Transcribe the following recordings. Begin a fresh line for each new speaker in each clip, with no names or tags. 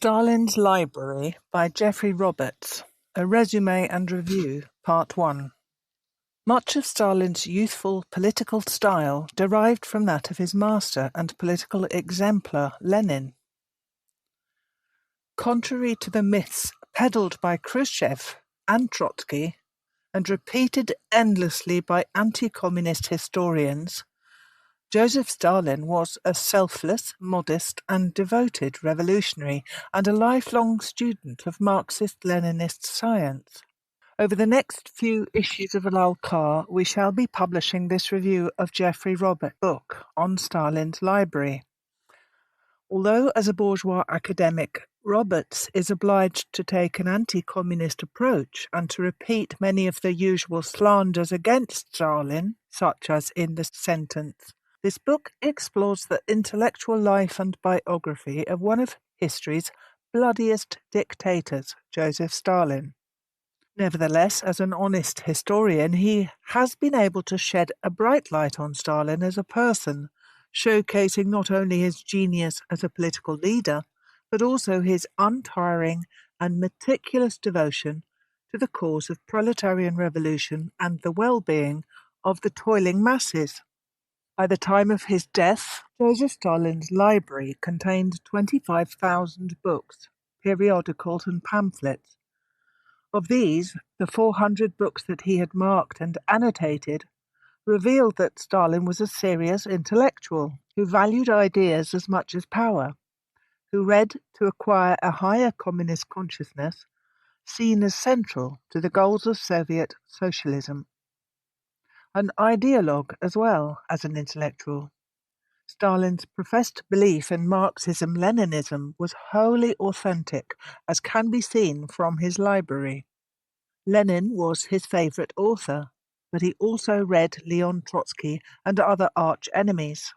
Stalin's Library by Geoffrey Roberts, a resumé and review, Part 1. Much of Stalin's youthful political style derived from that of his master and political exemplar, Lenin. Contrary to the myths peddled by Khrushchev and Trotsky, and repeated endlessly by anti-communist historians, Josef Stalin was a selfless, modest and devoted revolutionary and a lifelong student of Marxist-Leninist science. Over the next few issues of Al-Kar, we shall be publishing this review of Geoffrey Roberts' book on Stalin's Library. Although as a bourgeois academic, Roberts is obliged to take an anti-communist approach and to repeat many of the usual slanders against Stalin, such as in the sentence, this book explores the intellectual life and biography of one of history's bloodiest dictators, Joseph Stalin. Nevertheless, as an honest historian, he has been able to shed a bright light on Stalin as a person, showcasing not only his genius as a political leader, but also his untiring and meticulous devotion to the cause of proletarian revolution and the well-being of the toiling masses. By the time of his death, Joseph Stalin's library contained 25,000 books, periodicals and pamphlets. Of these, the 400 books that he had marked and annotated revealed that Stalin was a serious intellectual who valued ideas as much as power, who read to acquire a higher communist consciousness seen as central to the goals of Soviet socialism. An ideologue as well as an intellectual. Stalin's professed belief in Marxism-Leninism was wholly authentic, as can be seen from his library. Lenin was his favourite author, but he also read Leon Trotsky and other arch-enemies.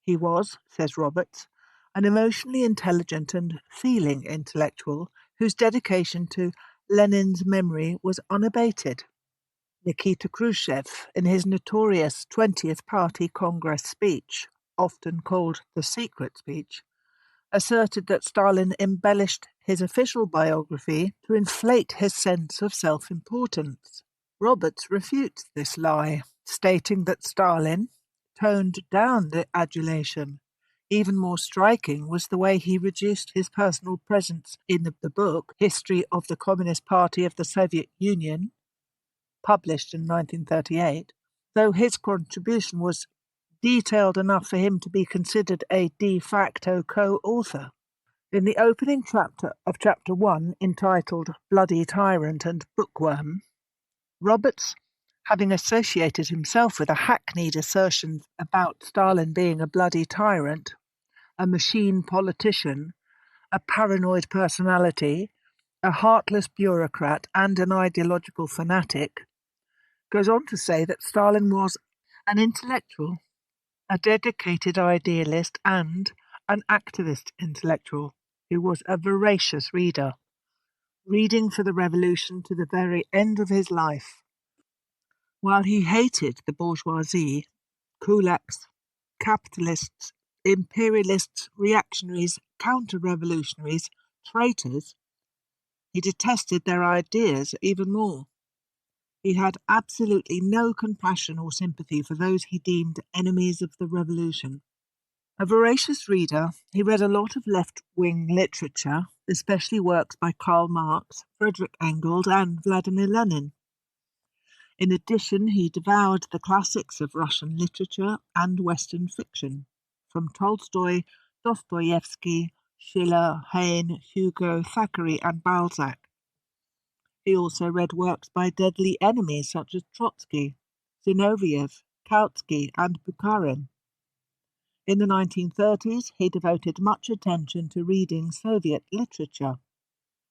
He was, says Roberts, an emotionally intelligent and feeling intellectual whose dedication to Lenin's memory was unabated. Nikita Khrushchev, in his notorious 20th Party Congress speech, often called the secret speech, asserted that Stalin embellished his official biography to inflate his sense of self-importance. Roberts refutes this lie, stating that Stalin toned down the adulation. Even more striking was the way he reduced his personal presence in the book History of the Communist Party of the Soviet Union, published in 1938, though his contribution was detailed enough for him to be considered a de facto co-author. In the opening chapter of Chapter 1, entitled Bloody Tyrant and Bookworm, Roberts, having associated himself with a hackneyed assertion about Stalin being a bloody tyrant, a machine politician, a paranoid personality, a heartless bureaucrat, and an ideological fanatic, goes on to say that Stalin was an intellectual, a dedicated idealist, and an activist intellectual who was a voracious reader, reading for the revolution to the very end of his life. While he hated the bourgeoisie, kulaks, capitalists, imperialists, reactionaries, counter-revolutionaries, traitors, he detested their ideas even more. He had absolutely no compassion or sympathy for those he deemed enemies of the revolution. A voracious reader, he read a lot of left-wing literature, especially works by Karl Marx, Friedrich Engels, and Vladimir Lenin. In addition, he devoured the classics of Russian literature and Western fiction, from Tolstoy, Dostoevsky, Schiller, Heine, Hugo, Thackeray, and Balzac. He also read works by deadly enemies such as Trotsky, Zinoviev, Kautsky, and Bukharin. In the 1930s, he devoted much attention to reading Soviet literature.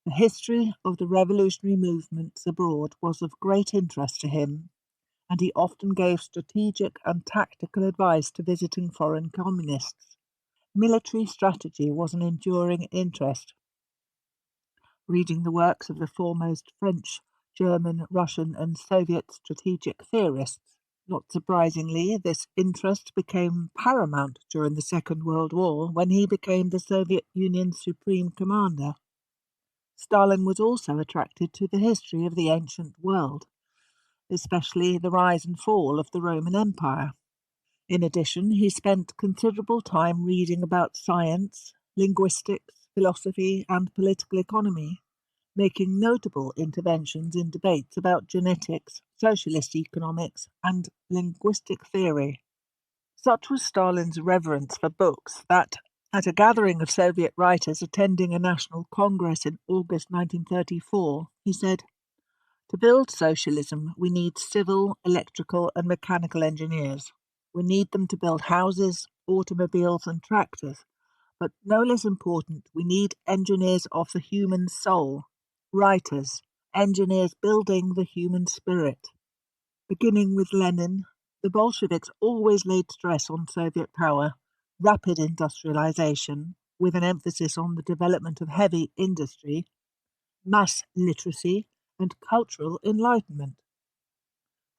The history of the revolutionary movements abroad was of great interest to him, and he often gave strategic and tactical advice to visiting foreign communists. Military strategy was an enduring interest. reading the works of the foremost French, German, Russian and Soviet strategic theorists. Not surprisingly, this interest became paramount during the Second World War when he became the Soviet Union's supreme commander. Stalin was also attracted to the history of the ancient world, especially the rise and fall of the Roman Empire. In addition, he spent considerable time reading about science, linguistics, philosophy, and political economy, making notable interventions in debates about genetics, socialist economics, and linguistic theory. Such was Stalin's reverence for books that, at a gathering of Soviet writers attending a national congress in August 1934, he said, "To build socialism, we need civil, electrical, and mechanical engineers. We need them to build houses, automobiles, and tractors. But no less important, we need engineers of the human soul, writers, engineers building the human spirit." Beginning with Lenin, the Bolsheviks always laid stress on Soviet power, rapid industrialization, with an emphasis on the development of heavy industry, mass literacy, and cultural enlightenment.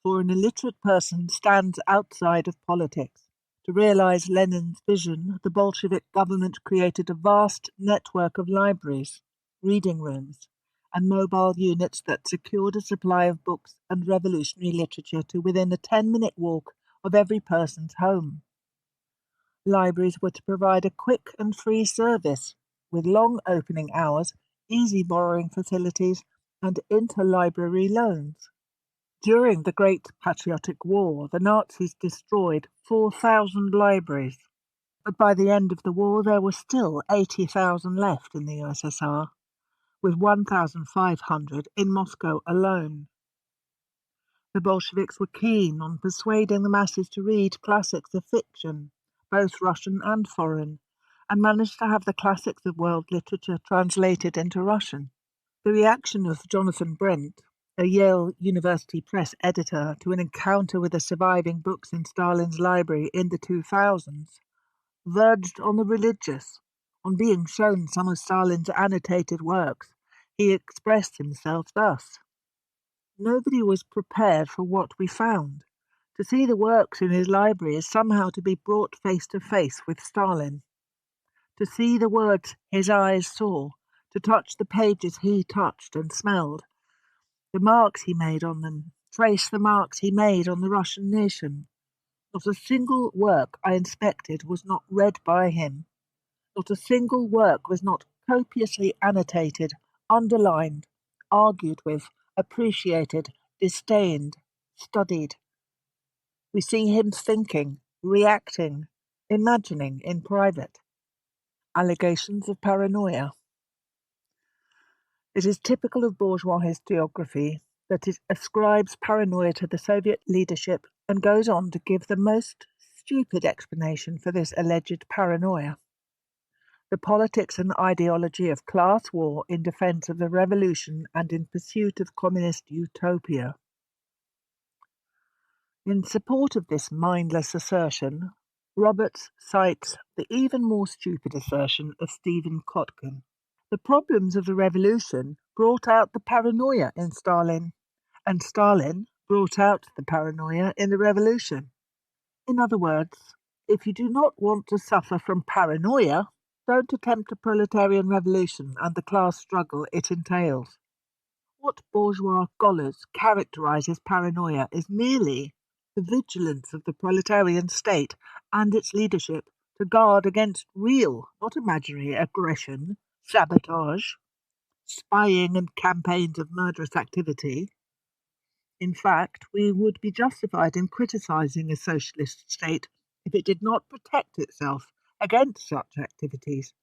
For an illiterate person stands outside of politics. To realize Lenin's vision, the Bolshevik government created a vast network of libraries, reading rooms, and mobile units that secured a supply of books and revolutionary literature to within a 10-minute walk of every person's home. Libraries were to provide a quick and free service, with long opening hours, easy borrowing facilities, and interlibrary loans. During the Great Patriotic War, the Nazis destroyed 4,000 libraries, but by the end of the war there were still 80,000 left in the USSR, with 1,500 in Moscow alone. The Bolsheviks were keen on persuading the masses to read classics of fiction, both Russian and foreign, and managed to have the classics of world literature translated into Russian. The reaction of Jonathan Brent, a Yale University Press editor, to an encounter with the surviving books in Stalin's library in the 2000s, verged on the religious. On being shown some of Stalin's annotated works, he expressed himself thus: "Nobody was prepared for what we found. To see the works in his library is somehow to be brought face to face with Stalin. To see the words his eyes saw, to touch the pages he touched and smelled, the marks he made on them, trace the marks he made on the Russian nation. Not a single work I inspected was not read by him. Not a single work was not copiously annotated, underlined, argued with, appreciated, disdained, studied. We see him thinking, reacting, imagining in private." Allegations of paranoia. It is typical of bourgeois historiography that it ascribes paranoia to the Soviet leadership and goes on to give the most stupid explanation for this alleged paranoia: the politics and ideology of class war in defense of the revolution and in pursuit of communist utopia. In support of this mindless assertion, Roberts cites the even more stupid assertion of Stephen Kotkin. The problems of the revolution brought out the paranoia in Stalin, and Stalin brought out the paranoia in the revolution. In other words, if you do not want to suffer from paranoia, don't attempt a proletarian revolution and the class struggle it entails. What bourgeois scholars characterize as paranoia is merely the vigilance of the proletarian state and its leadership to guard against real, not imaginary, aggression, sabotage, spying and campaigns of murderous activity. In fact, we would be justified in criticizing a socialist state if it did not protect itself against such activities,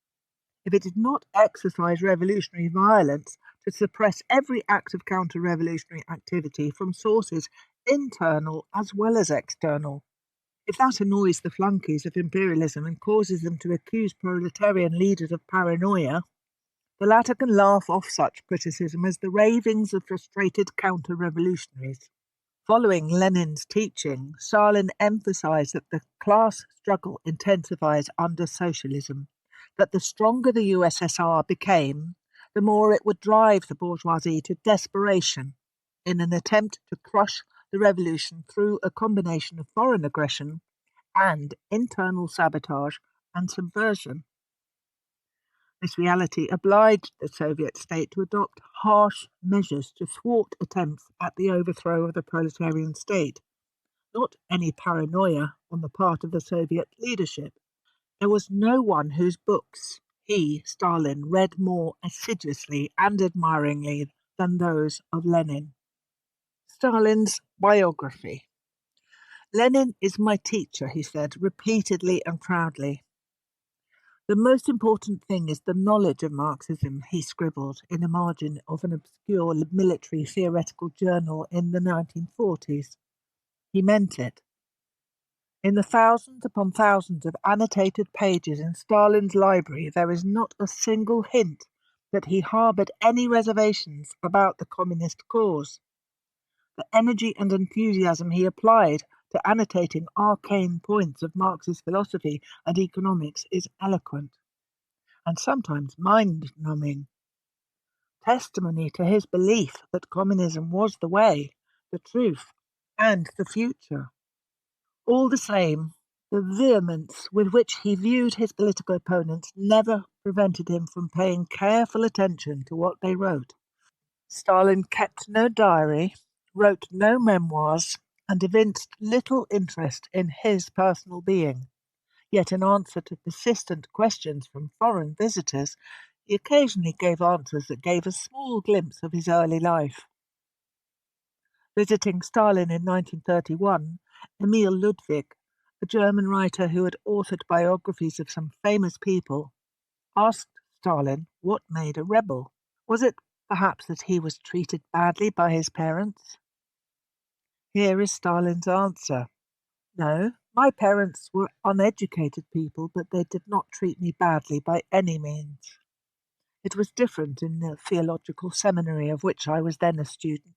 if it did not exercise revolutionary violence to suppress every act of counter-revolutionary activity from sources internal as well as external. If that annoys the flunkies of imperialism and causes them to accuse proletarian leaders of paranoia, the latter can laugh off such criticism as the ravings of frustrated counter-revolutionaries. Following Lenin's teaching, Stalin emphasized that the class struggle intensifies under socialism, that the stronger the USSR became, the more it would drive the bourgeoisie to desperation in an attempt to crush the revolution through a combination of foreign aggression and internal sabotage and subversion. This reality obliged the Soviet state to adopt harsh measures to thwart attempts at the overthrow of the proletarian state, not any paranoia on the part of the Soviet leadership. There was no one whose books he, Stalin, read more assiduously and admiringly than those of Lenin. Stalin's biography. Lenin is my teacher, he said, repeatedly and proudly. The most important thing is the knowledge of Marxism, he scribbled in a margin of an obscure military theoretical journal in the 1940s. He meant it. In the thousands upon thousands of annotated pages in Stalin's library, there is not a single hint that he harboured any reservations about the communist cause. The energy and enthusiasm he applied to annotating arcane points of Marxist philosophy and economics is eloquent, and sometimes mind-numbing. Testimony to his belief that communism was the way, the truth, and the future. All the same, the vehemence with which he viewed his political opponents never prevented him from paying careful attention to what they wrote. Stalin kept no diary, wrote no memoirs, and evinced little interest in his personal being. Yet in answer to persistent questions from foreign visitors, he occasionally gave answers that gave a small glimpse of his early life. Visiting Stalin in 1931, Emil Ludwig, a German writer who had authored biographies of some famous people, asked Stalin what made a rebel. Was it perhaps that he was treated badly by his parents? Here is Stalin's answer. No, my parents were uneducated people, but they did not treat me badly by any means. It was different in the theological seminary of which I was then a student.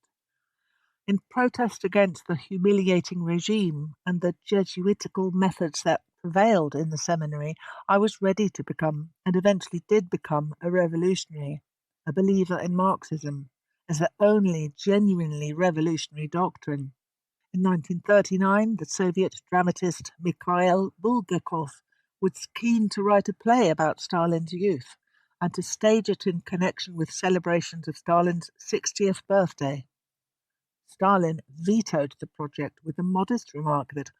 In protest against the humiliating regime and the Jesuitical methods that prevailed in the seminary, I was ready to become, and eventually did become, a revolutionary, a believer in Marxism, as the only genuinely revolutionary doctrine. In 1939, the Soviet dramatist Mikhail Bulgakov was keen to write a play about Stalin's youth and to stage it in connection with celebrations of Stalin's 60th birthday. Stalin vetoed the project with the modest remark that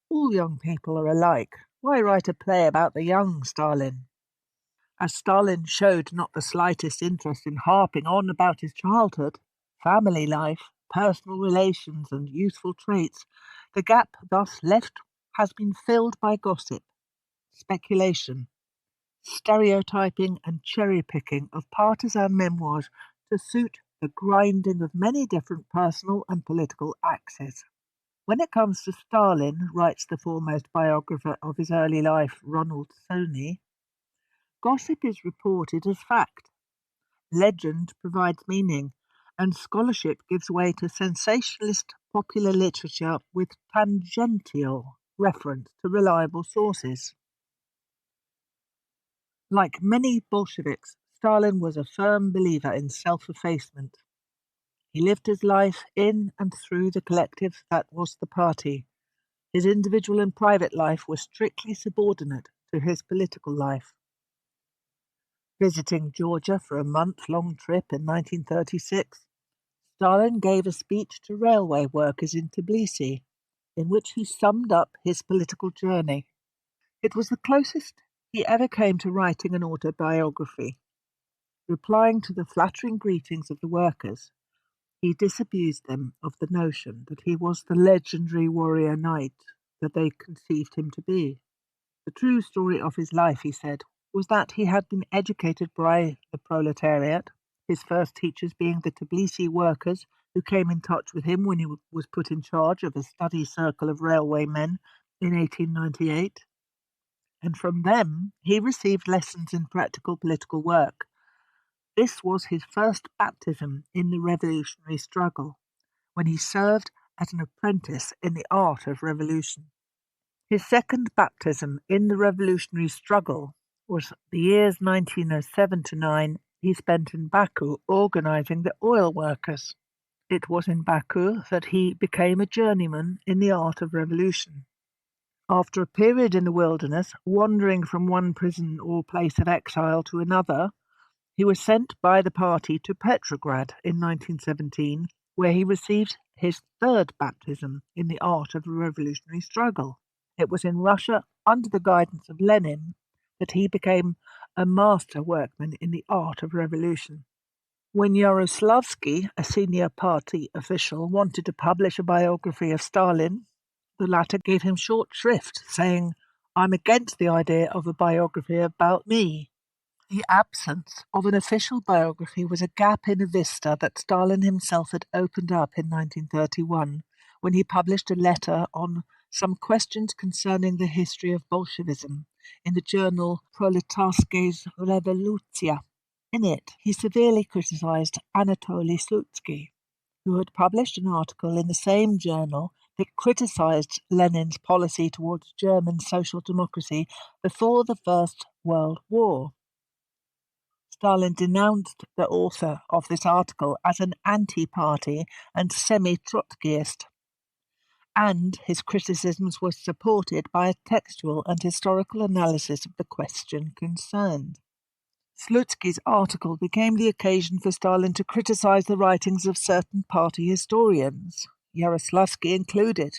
all young people are alike. Why write a play about the young Stalin? As Stalin showed not the slightest interest in harping on about his childhood, family life, personal relations, and youthful traits, the gap thus left has been filled by gossip, speculation, stereotyping, and cherry-picking of partisan memoirs to suit the grinding of many different personal and political axes. When it comes to Stalin, writes the foremost biographer of his early life, Ronald Sony, gossip is reported as fact. Legend provides meaning, and scholarship gives way to sensationalist popular literature with tangential reference to reliable sources. Like many Bolsheviks, Stalin was a firm believer in self-effacement. He lived his life in and through the collective that was the party. His individual and private life were strictly subordinate to his political life. Visiting Georgia for a month-long trip in 1936, Stalin gave a speech to railway workers in Tbilisi, in which he summed up his political journey. It was the closest he ever came to writing an autobiography. Replying to the flattering greetings of the workers, he disabused them of the notion that he was the legendary warrior knight that they conceived him to be. The true story of his life, he said, was that he had been educated by the proletariat, his first teachers being the Tbilisi workers who came in touch with him when he was put in charge of a study circle of railway men in 1898. And from them he received lessons in practical political work. This was his first baptism in the revolutionary struggle, when he served as an apprentice in the art of revolution. His second baptism in the revolutionary struggle was the years 1907 to 9 he spent in Baku organizing the oil workers. It was in Baku that he became a journeyman in the art of revolution. After a period in the wilderness, wandering from one prison or place of exile to another, he was sent by the party to Petrograd in 1917, where he received his third baptism in the art of the revolutionary struggle. It was in Russia, under the guidance of Lenin, that he became a master workman in the art of revolution. When Yaroslavsky, a senior party official, wanted to publish a biography of Stalin, the latter gave him short shrift, saying, "I'm against the idea of a biography about me." The absence of an official biography was a gap in a vista that Stalin himself had opened up in 1931, when he published a letter on some questions concerning the history of Bolshevism in the journal Proletarian Revolutia. In it, he severely criticized Anatoly Slutsky, who had published an article in the same journal that criticized Lenin's policy towards German social democracy before the First World War. Stalin denounced the author of this article as an anti-party and semi-Trotskyist, and his criticisms were supported by a textual and historical analysis of the question concerned. Slutsky's article became the occasion for Stalin to criticize the writings of certain party historians, Yaroslavsky included.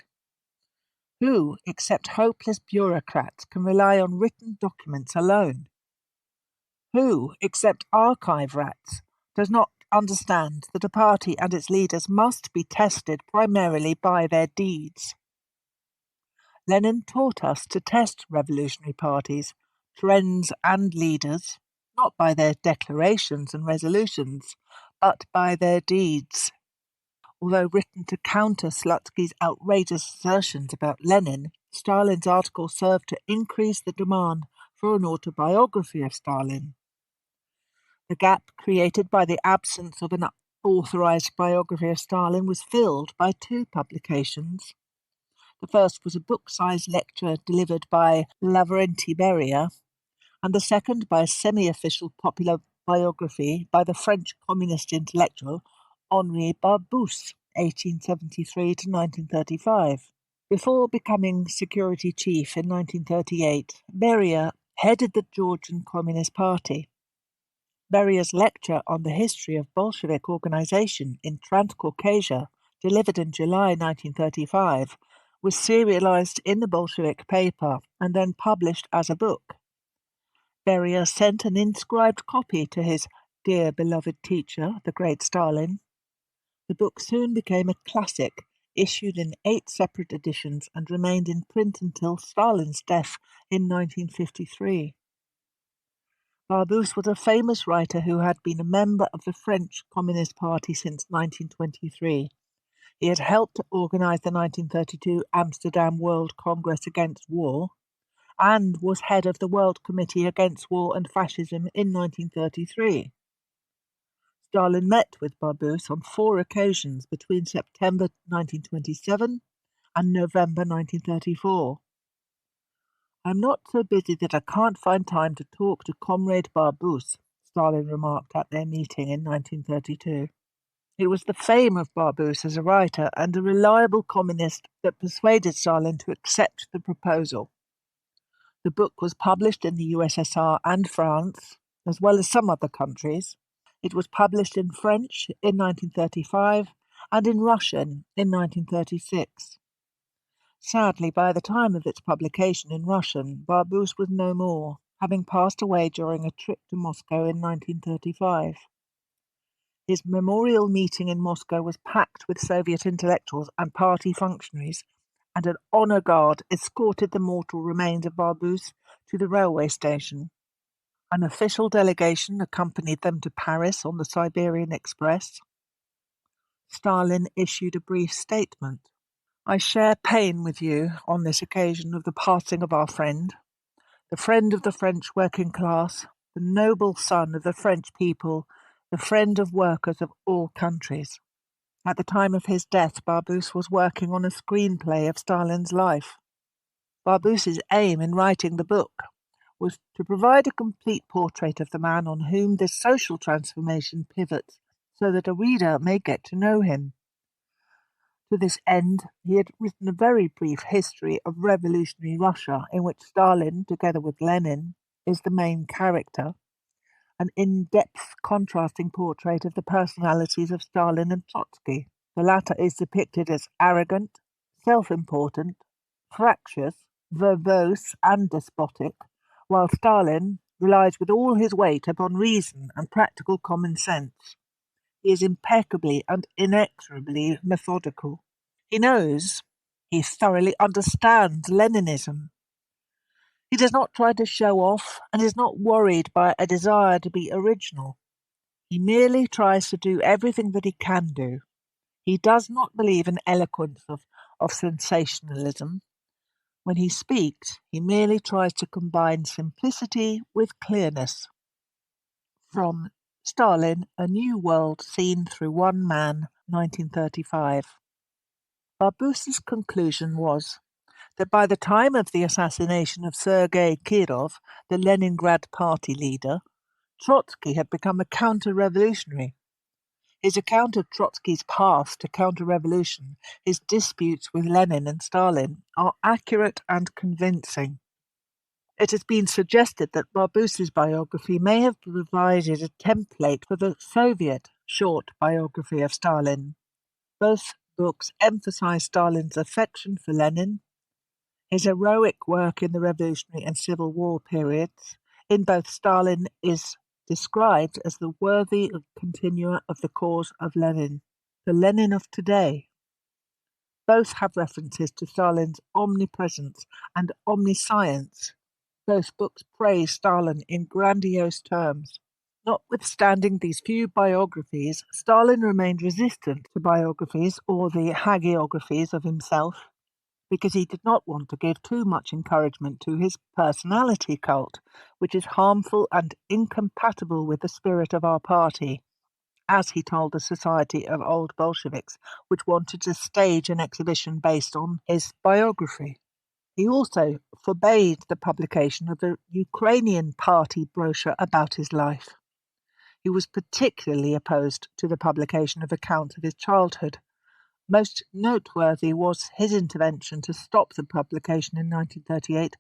Who, except hopeless bureaucrats, can rely on written documents alone? Who, except archive rats, does not understand that a party and its leaders must be tested primarily by their deeds? Lenin taught us to test revolutionary parties, trends and leaders, not by their declarations and resolutions, but by their deeds. Although written to counter Slutsky's outrageous assertions about Lenin, Stalin's article served to increase the demand for an autobiography of Stalin. The gap created by the absence of an authorized biography of Stalin was filled by two publications. The first was a book-sized lecture delivered by Lavrenti Beria, and the second by a semi-official popular biography by the French communist intellectual Henri Barbusse, 1873 to 1935. Before becoming security chief in 1938, Beria headed the Georgian Communist Party. Beria's lecture on the history of Bolshevik organization in Transcaucasia, delivered in July 1935, was serialized in the Bolshevik paper and then published as a book. Beria sent an inscribed copy to his dear beloved teacher, the great Stalin. The book soon became a classic, issued in 8 separate editions and remained in print until Stalin's death in 1953. Barbusse was a famous writer who had been a member of the French Communist Party since 1923. He had helped to organize the 1932 Amsterdam World Congress Against War and was head of the World Committee Against War and Fascism in 1933. Stalin met with Barbusse on 4 occasions between September 1927 and November 1934. "I'm not so busy that I can't find time to talk to Comrade Barbusse," Stalin remarked at their meeting in 1932. It was the fame of Barbusse as a writer and a reliable communist that persuaded Stalin to accept the proposal. The book was published in the USSR and France, as well as some other countries. It was published in French in 1935 and in Russian in 1936. Sadly, by the time of its publication in Russian, Barbusse was no more, having passed away during a trip to Moscow in 1935. His memorial meeting in Moscow was packed with Soviet intellectuals and party functionaries, and an honor guard escorted the mortal remains of Barbusse to the railway station. An official delegation accompanied them to Paris on the Siberian Express. Stalin issued a brief statement. "I share pain with you on this occasion of the passing of our friend, the friend of the French working class, the noble son of the French people, the friend of workers of all countries." At the time of his death, Barbusse was working on a screenplay of Stalin's life. Barbusse's aim in writing the book was to provide a complete portrait of the man on whom this social transformation pivots so that a reader may get to know him. To this end, he had written a very brief history of revolutionary Russia in which Stalin, together with Lenin, is the main character, an in-depth contrasting portrait of the personalities of Stalin and Trotsky. The latter is depicted as arrogant, self-important, fractious, verbose and despotic, while Stalin relies with all his weight upon reason and practical common sense. He is impeccably and inexorably methodical. He knows, he thoroughly understands Leninism. He does not try to show off and is not worried by a desire to be original. He merely tries to do everything that he can do. He does not believe in eloquence of sensationalism. When he speaks, he merely tries to combine simplicity with clearness. From Stalin, A New World Seen Through One Man, 1935. Barbuse's conclusion was that by the time of the assassination of Sergei Kirov, the Leningrad party leader, Trotsky had become a counter-revolutionary. His account of Trotsky's path to counter-revolution, his disputes with Lenin and Stalin, are accurate and convincing. It has been suggested that Barbuse's biography may have provided a template for the Soviet short biography of Stalin. Both books emphasize Stalin's affection for Lenin, his heroic work in the Revolutionary and Civil War periods. In both, Stalin is described as the worthy continuer of the cause of Lenin, the Lenin of today. Both have references to Stalin's omnipresence and omniscience. Both books praise Stalin in grandiose terms. Notwithstanding these few biographies, Stalin remained resistant to biographies or the hagiographies of himself, because he did not want to give too much encouragement to his personality cult, which is harmful and incompatible with the spirit of our party, as he told the Society of Old Bolsheviks, which wanted to stage an exhibition based on his biography. He also forbade the publication of a Ukrainian party brochure about his life. He was particularly opposed to the publication of accounts of his childhood. Most noteworthy was his intervention to stop the publication in 1938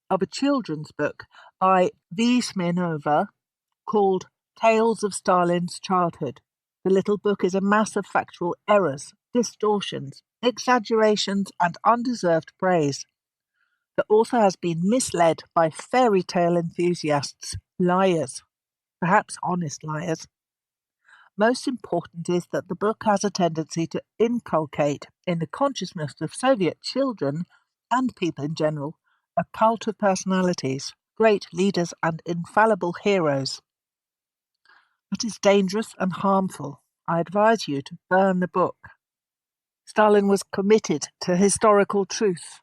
of a children's book by V. Smirnova called Tales of Stalin's Childhood. The little book is a mass of factual errors, distortions, exaggerations, and undeserved praise. The author has been misled by fairy tale enthusiasts, liars, perhaps honest liars. Most important is that the book has a tendency to inculcate in the consciousness of Soviet children and people in general a cult of personalities, great leaders and infallible heroes. That is dangerous and harmful. I advise you to burn the book. Stalin was committed to historical truth.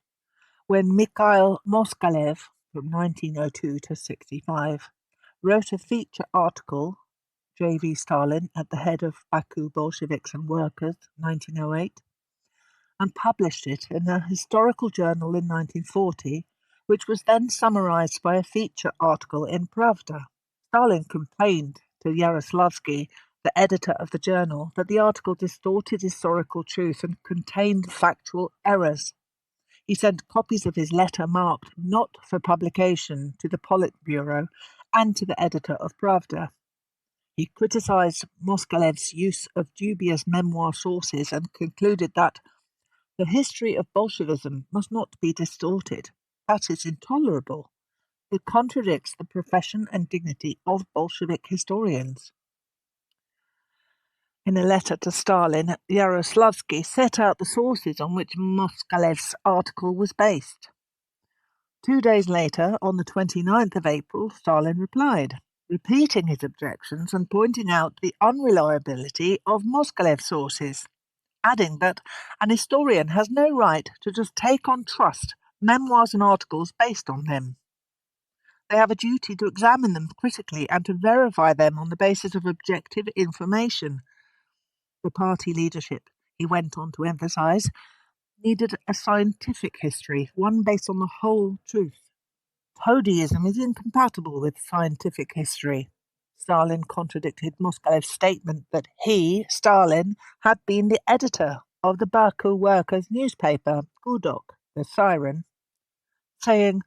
When Mikhail Moskalev, from 1902 to 65, wrote a feature article, J.V. Stalin at the head of Baku Bolsheviks and Workers, 1908, and published it in a historical journal in 1940, which was then summarized by a feature article in Pravda. Stalin complained to Yaroslavsky, the editor of the journal, that the article distorted historical truth and contained factual errors. He sent copies of his letter marked not for publication to the Politburo and to the editor of Pravda. He criticized Moskalev's use of dubious memoir sources and concluded that the history of Bolshevism must not be distorted. That is intolerable. It contradicts the profession and dignity of Bolshevik historians. In a letter to Stalin, Yaroslavsky set out the sources on which Moskalev's article was based. 2 days later, on the 29th of April, Stalin replied, repeating his objections and pointing out the unreliability of Moskalev's sources, adding that an historian has no right to just take on trust memoirs and articles based on them. They have a duty to examine them critically and to verify them on the basis of objective information. The party leadership, he went on to emphasize, needed a scientific history, one based on the whole truth. Toadyism is incompatible with scientific history. Stalin contradicted Moscow's statement that he, Stalin, had been the editor of the Baku workers' newspaper, Gudok, the Siren, saying,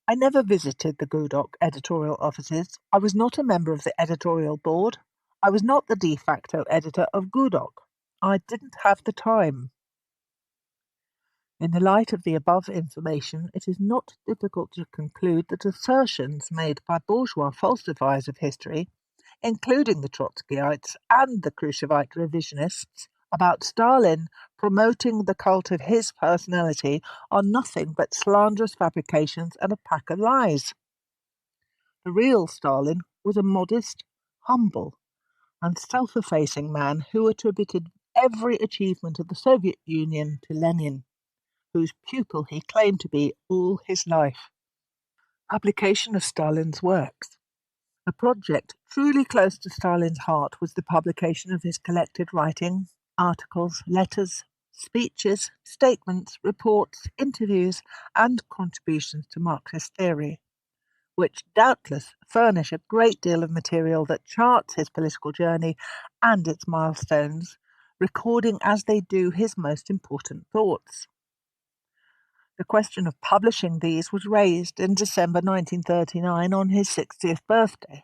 "I never visited the Gudok editorial offices. I was not a member of the editorial board. I was not the de facto editor of Gudok. I didn't have the time." In the light of the above information, it is not difficult to conclude that assertions made by bourgeois falsifiers of history, including the Trotskyites and the Khrushchevite revisionists, about Stalin promoting the cult of his personality are nothing but slanderous fabrications and a pack of lies. The real Stalin was a modest, humble, and self-effacing man who attributed every achievement of the Soviet Union to Lenin, whose pupil he claimed to be all his life. Publication of Stalin's works. A project truly close to Stalin's heart was the publication of his collected writing, articles, letters, speeches, statements, reports, interviews, and contributions to Marxist theory, which doubtless furnish a great deal of material that charts his political journey and its milestones, recording as they do his most important thoughts. The question of publishing these was raised in December 1939 on his 60th birthday.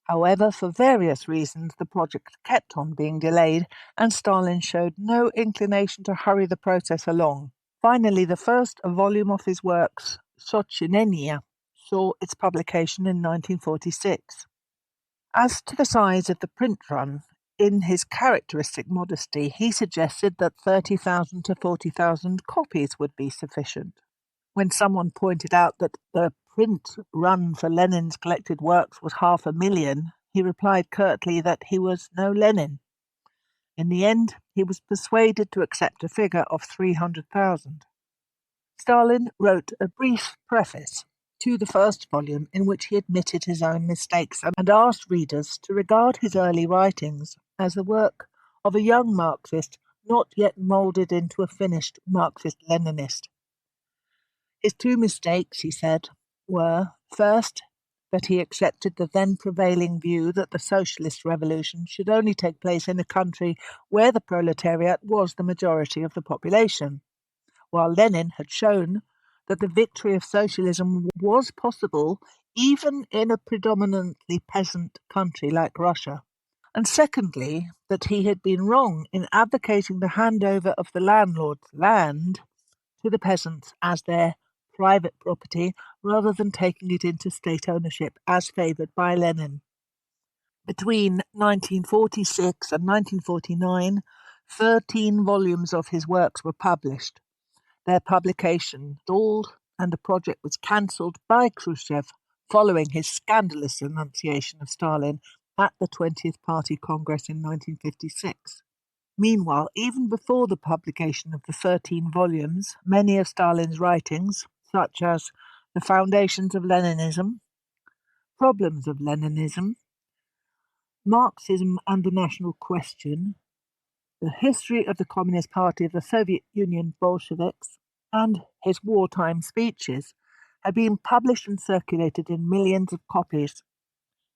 However, for various reasons, the project kept on being delayed, and Stalin showed no inclination to hurry the process along. Finally, the first volume of his works, Sochinenia, saw its publication in 1946. As to the size of the print run, in his characteristic modesty, he suggested that 30,000 to 40,000 copies would be sufficient. When someone pointed out that the print run for Lenin's collected works was 500,000, he replied curtly that he was no Lenin. In the end, he was persuaded to accept a figure of 300,000. Stalin wrote a brief preface to the first volume in which he admitted his own mistakes and asked readers to regard his early writings as the work of a young Marxist not yet moulded into a finished Marxist-Leninist. His two mistakes, he said, were, first, that he accepted the then prevailing view that the socialist revolution should only take place in a country where the proletariat was the majority of the population, while Lenin had shown that the victory of socialism was possible even in a predominantly peasant country like Russia. And secondly, that he had been wrong in advocating the handover of the landlord's land to the peasants as their private property rather than taking it into state ownership as favoured by Lenin. Between 1946 and 1949, 13 volumes of his works were published. Their publication stalled, and the project was cancelled by Khrushchev following his scandalous renunciation of Stalin at the 20th Party Congress in 1956. Meanwhile, even before the publication of the 13 volumes, many of Stalin's writings, such as The Foundations of Leninism, Problems of Leninism, Marxism and the National Question, The History of the Communist Party of the Soviet Union Bolsheviks, and his wartime speeches, had been published and circulated in millions of copies.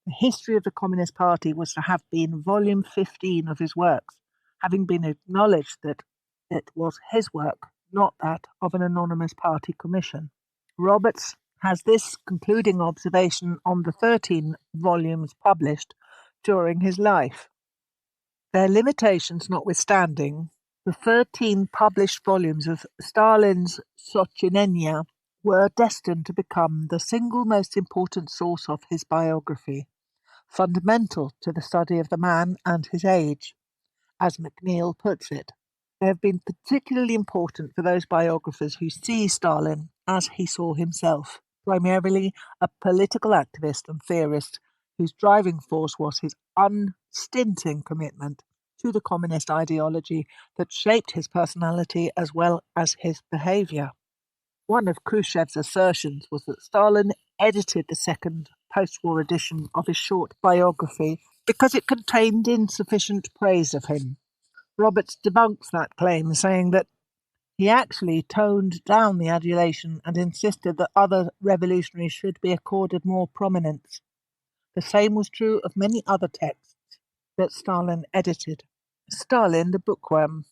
The History of the Communist Party was to have been volume 15 of his works, having been acknowledged that it was his work, not that of an anonymous party commission. Roberts has this concluding observation on the 13 volumes published during his life. Their limitations notwithstanding, the 13 published volumes of Stalin's Sochinenia were destined to become the single most important source of his biography, fundamental to the study of the man and his age, as McNeill puts it. They have been particularly important for those biographers who see Stalin as he saw himself, primarily a political activist and theorist whose driving force was his unstinting commitment to the communist ideology that shaped his personality as well as his behavior. One of Khrushchev's assertions was that Stalin edited the second post-war edition of his short biography because it contained insufficient praise of him. Roberts debunks that claim, saying that He actually toned down the adulation and insisted that other revolutionaries should be accorded more prominence. The same was true of many other texts that Stalin edited. Stalin, the bookworm.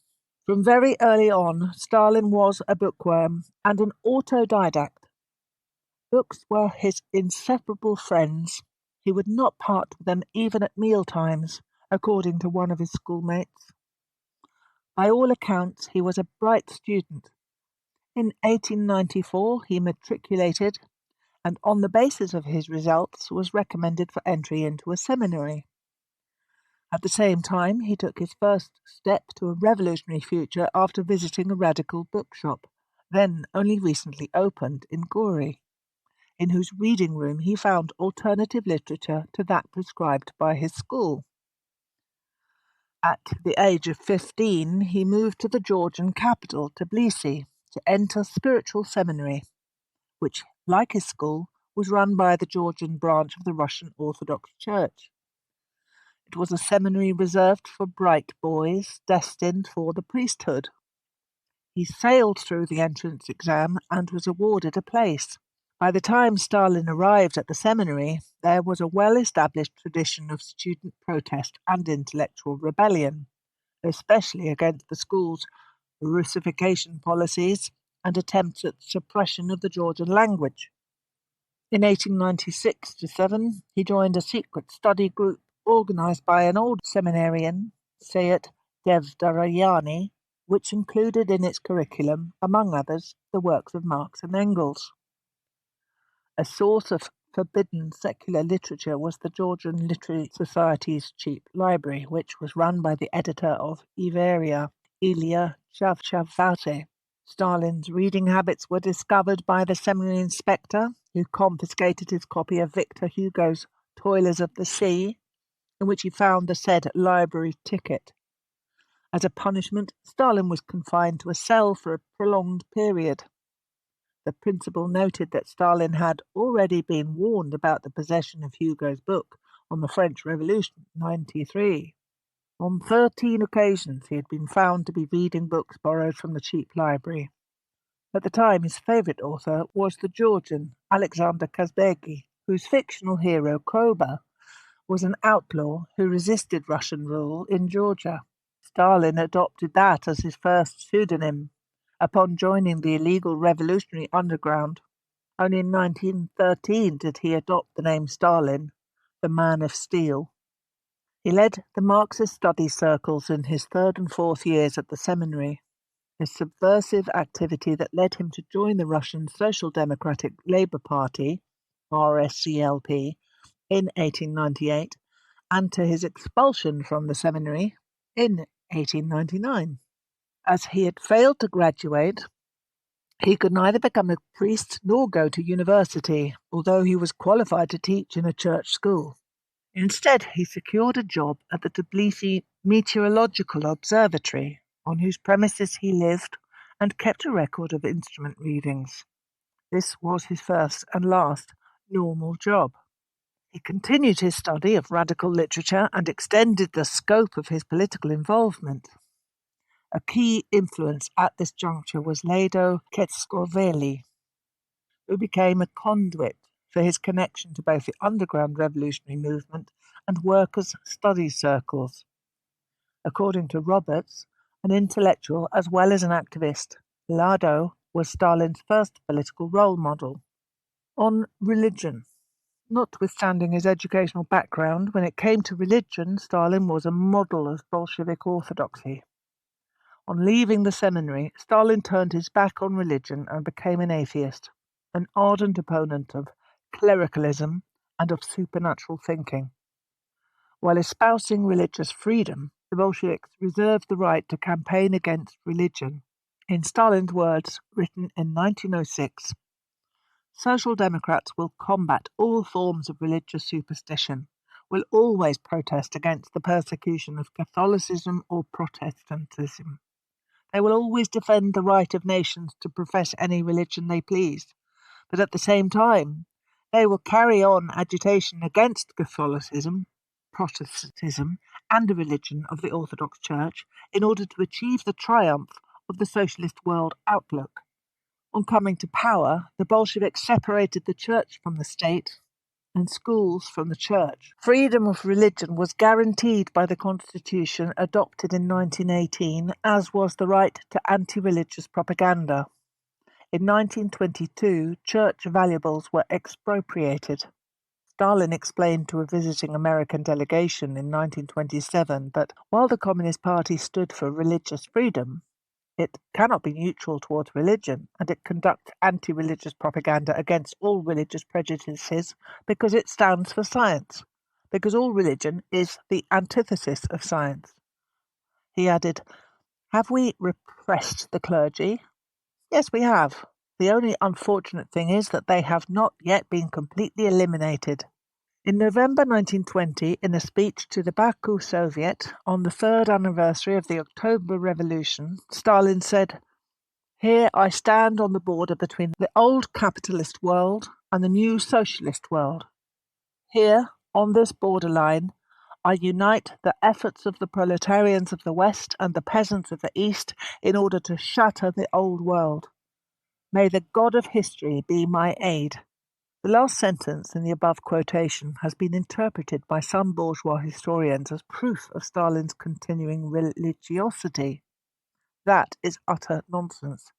From very early on, Stalin was a bookworm and an autodidact. Books were his inseparable friends. He would not part with them even at mealtimes, according to one of his schoolmates. By all accounts, he was a bright student. In 1894, he matriculated, and on the basis of his results was recommended for entry into a seminary. At the same time, he took his first step to a revolutionary future after visiting a radical bookshop, then only recently opened in Gori, in whose reading room he found alternative literature to that prescribed by his school. At the age of 15, he moved to the Georgian capital, Tbilisi, to enter spiritual seminary, which, like his school, was run by the Georgian branch of the Russian Orthodox Church. It was a seminary reserved for bright boys destined for the priesthood. He sailed through the entrance exam and was awarded a place. By the time Stalin arrived at the seminary, there was a well-established tradition of student protest and intellectual rebellion, especially against the school's Russification policies and attempts at suppression of the Georgian language. In 1896-7, he joined a secret study group organized by an old seminarian, Sayat Devdarayani, which included in its curriculum, among others, the works of Marx and Engels. A source of forbidden secular literature was the Georgian Literary Society's cheap library, which was run by the editor of Iveria, Ilya Chavchavadze. Stalin's reading habits were discovered by the seminary inspector, who confiscated his copy of Victor Hugo's Toilers of the Sea, in which he found the said library ticket. As a punishment, Stalin was confined to a cell for a prolonged period. The principal noted that Stalin had already been warned about the possession of Hugo's book on the French Revolution in 1993. On 13 occasions he had been found to be reading books borrowed from the cheap library. At the time, his favourite author was the Georgian Alexander Kazbegi, whose fictional hero, Koba, was an outlaw who resisted Russian rule in Georgia. Stalin adopted that as his first pseudonym upon joining the illegal revolutionary underground. Only in 1913 did he adopt the name Stalin, the Man of Steel. He led the Marxist study circles in his third and fourth years at the seminary, a subversive activity that led him to join the Russian Social Democratic Labour Party, RSCLP, in 1898, and to his expulsion from the seminary in 1899. As he had failed to graduate, he could neither become a priest nor go to university, although he was qualified to teach in a church school. Instead, he secured a job at the Tbilisi Meteorological Observatory, on whose premises he lived and kept a record of instrument readings. This was his first and last normal job. He continued his study of radical literature and extended the scope of his political involvement. A key influence at this juncture was Lado Ketskoveli, who became a conduit for his connection to both the underground revolutionary movement and workers' study circles. According to Roberts, an intellectual as well as an activist, Lado was Stalin's first political role model. On religion. Notwithstanding his educational background, when it came to religion, Stalin was a model of Bolshevik orthodoxy. On leaving the seminary, Stalin turned his back on religion and became an atheist, an ardent opponent of clericalism and of supernatural thinking. While espousing religious freedom, the Bolsheviks reserved the right to campaign against religion. In Stalin's words, written in 1906, Social Democrats will combat all forms of religious superstition, will always protest against the persecution of Catholicism or Protestantism. They will always defend the right of nations to profess any religion they please, but at the same time, they will carry on agitation against Catholicism, Protestantism, and the religion of the Orthodox Church in order to achieve the triumph of the socialist world outlook. On coming to power, the Bolsheviks separated the church from the state and schools from the church. Freedom of religion was guaranteed by the constitution adopted in 1918, as was the right to anti-religious propaganda. In 1922, church valuables were expropriated. Stalin explained to a visiting American delegation in 1927 that while the Communist Party stood for religious freedom, it cannot be neutral towards religion, and it conducts anti-religious propaganda against all religious prejudices because it stands for science, because all religion is the antithesis of science. He added, "Have we repressed the clergy? Yes, we have. The only unfortunate thing is that they have not yet been completely eliminated." In November 1920, in a speech to the Baku Soviet on the third anniversary of the October Revolution, Stalin said, "Here I stand on the border between the old capitalist world and the new socialist world. Here, on this borderline, I unite the efforts of the proletarians of the West and the peasants of the East in order to shatter the old world. May the God of history be my aid." The last sentence in the above quotation has been interpreted by some bourgeois historians as proof of Stalin's continuing religiosity. That is utter nonsense.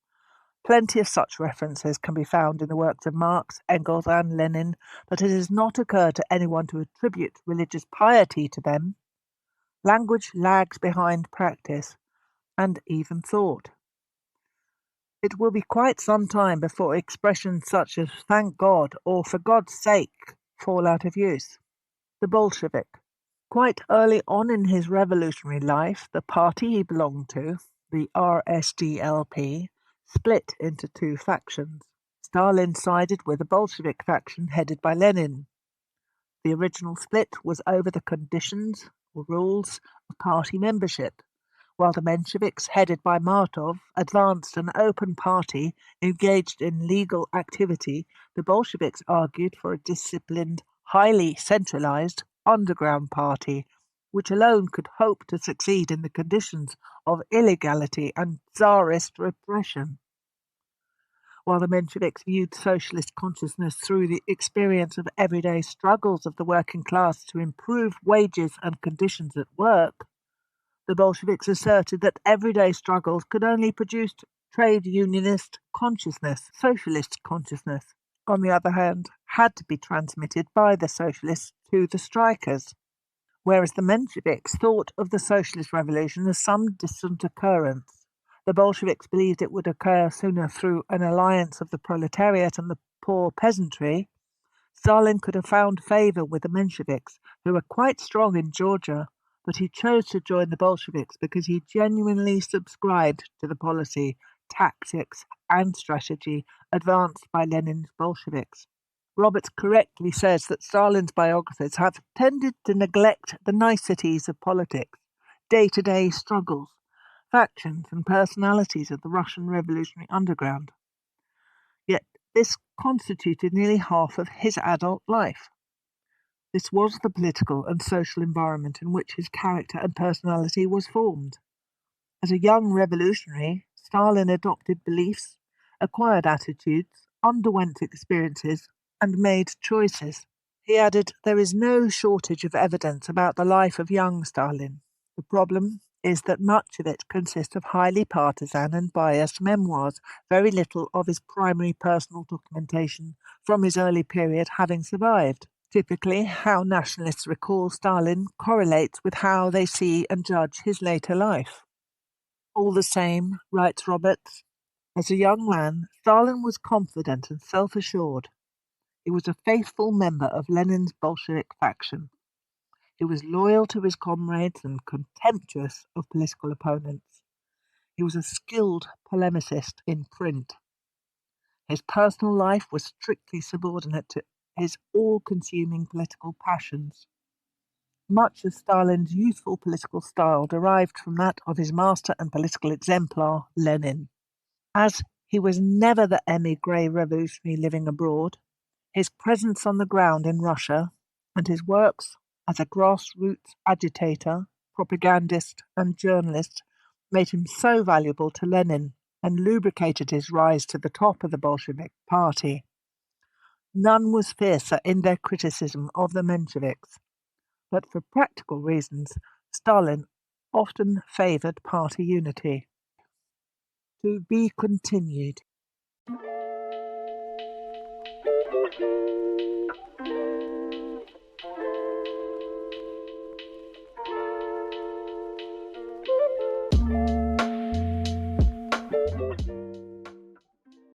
Plenty of such references can be found in the works of Marx, Engels, and Lenin, but it has not occurred to anyone to attribute religious piety to them. Language lags behind practice, and even thought. It will be quite some time before expressions such as "thank God" or "for God's sake" fall out of use. The Bolshevik. Quite early on in his revolutionary life, the party he belonged to, the RSDLP, split into two factions. Stalin sided with the Bolshevik faction headed by Lenin. The original split was over the conditions or rules of party membership. While the Mensheviks, headed by Martov, advanced an open party engaged in legal activity, the Bolsheviks argued for a disciplined, highly centralized underground party, which alone could hope to succeed in the conditions of illegality and Tsarist repression. While the Mensheviks viewed socialist consciousness through the experience of everyday struggles of the working class to improve wages and conditions at work, the Bolsheviks asserted that everyday struggles could only produce trade unionist consciousness. Socialist consciousness, on the other hand, had to be transmitted by the socialists to the strikers, whereas the Mensheviks thought of the socialist revolution as some distant occurrence. The Bolsheviks believed it would occur sooner through an alliance of the proletariat and the poor peasantry. Stalin could have found favour with the Mensheviks, who were quite strong in Georgia, but he chose to join the Bolsheviks because he genuinely subscribed to the policy, tactics, and strategy advanced by Lenin's Bolsheviks. Roberts correctly says that Stalin's biographers have tended to neglect the niceties of politics, day-to-day struggles, factions, and personalities of the Russian revolutionary underground. Yet this constituted nearly half of his adult life. This was the political and social environment in which his character and personality was formed. As a young revolutionary, Stalin adopted beliefs, acquired attitudes, underwent experiences, and made choices. He added, "There is no shortage of evidence about the life of young Stalin. The problem is that much of it consists of highly partisan and biased memoirs, very little of his primary personal documentation from his early period having survived. Typically, how nationalists recall Stalin correlates with how they see and judge his later life." All the same, writes Roberts, as a young man, Stalin was confident and self-assured. He was a faithful member of Lenin's Bolshevik faction. He was loyal to his comrades and contemptuous of political opponents. He was a skilled polemicist in print. His personal life was strictly subordinate to his all-consuming political passions. Much of Stalin's youthful political style derived from that of his master and political exemplar, Lenin. As he was never the émigré revolutionary living abroad, his presence on the ground in Russia and his works as a grassroots agitator, propagandist, and journalist made him so valuable to Lenin and lubricated his rise to the top of the Bolshevik Party. None was fiercer in their criticism of the Mensheviks, but for practical reasons, Stalin often favoured party unity. To be continued.